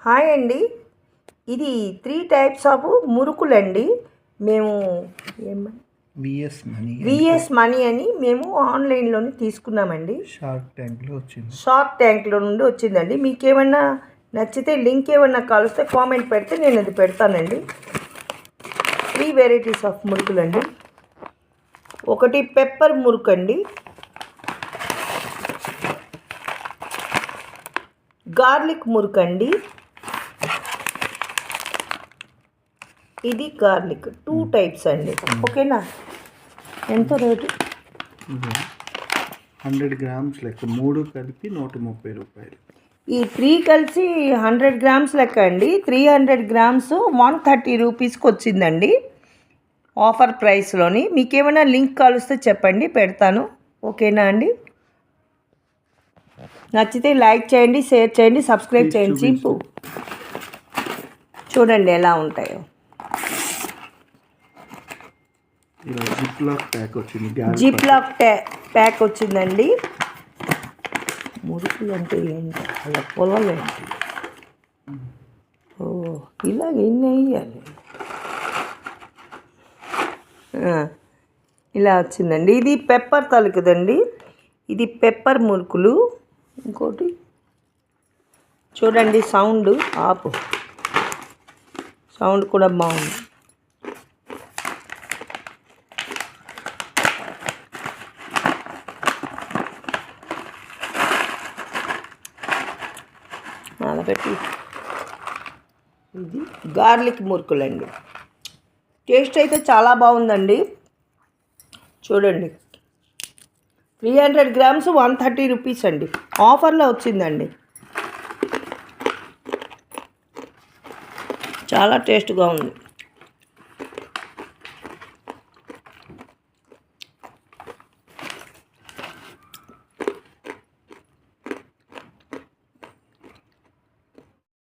Hi అండి. ఇది 3 types of మురుకులండి. మేము విఎస్ మనీ అని మేము ఆన్లైన్లోనే తీసుకున్నామండి. షార్క్ ట్యాంక్లో నుండి వచ్చిందండి. మీకేమన్నా నచ్చితే లింక్ ఏమన్నా కలిస్తే కామెంట్ పెడితే నేను అది పెడతానండి. 3 వెరైటీస్ ఆఫ్ మురుకులండి. ఒకటి పెప్పర్ మురుకు అండి, గార్లిక్ మురుకు అండి, ఇది గార్లిక్ 2 టైప్స్ అండి. ఓకేనా? ఎంత రేటు? 100 గ్రామ్స్ లెక్క 3 కలిపి 130 రూపాయలు. ఈ 3 కలిసి 100 గ్రామ్స్ లెక్క అండి. 300 గ్రామ్స్ 130 రూపీస్కి వచ్చిందండి ఆఫర్ ప్రైస్లోని. మీకేమైనా లింక్ కలిస్తే చెప్పండి, పెడతాను. ఓకేనా అండి? నచ్చితే లైక్ చేయండి, షేర్ చేయండి, సబ్స్క్రైబ్ చేయండి. చూడండి ఎలా ఉంటాయో. జిప్ లాక్ ప్యాక్ వచ్చిందండి. మురుకులు అంటే ఏంటి? అలా పొలాలేంటి? ఇలాగ ఎన్ని వేయాలి? ఇలా వచ్చిందండి. ఇది పెప్పర్ తలుకుదండి. ఇది పెప్పర్ మురుకులు. ఇంకోటి చూడండి, సౌండ్ కూడా బాగుంది. అలా పెట్టి ఇది గార్లిక్ మురుకులండి. టేస్ట్ అయితే చాలా బాగుందండి. చూడండి, 300 గ్రామ్స్ 130 రూపీస్ అండి. ఆఫర్లో వచ్చిందండి. చాలా టేస్ట్గా ఉంది.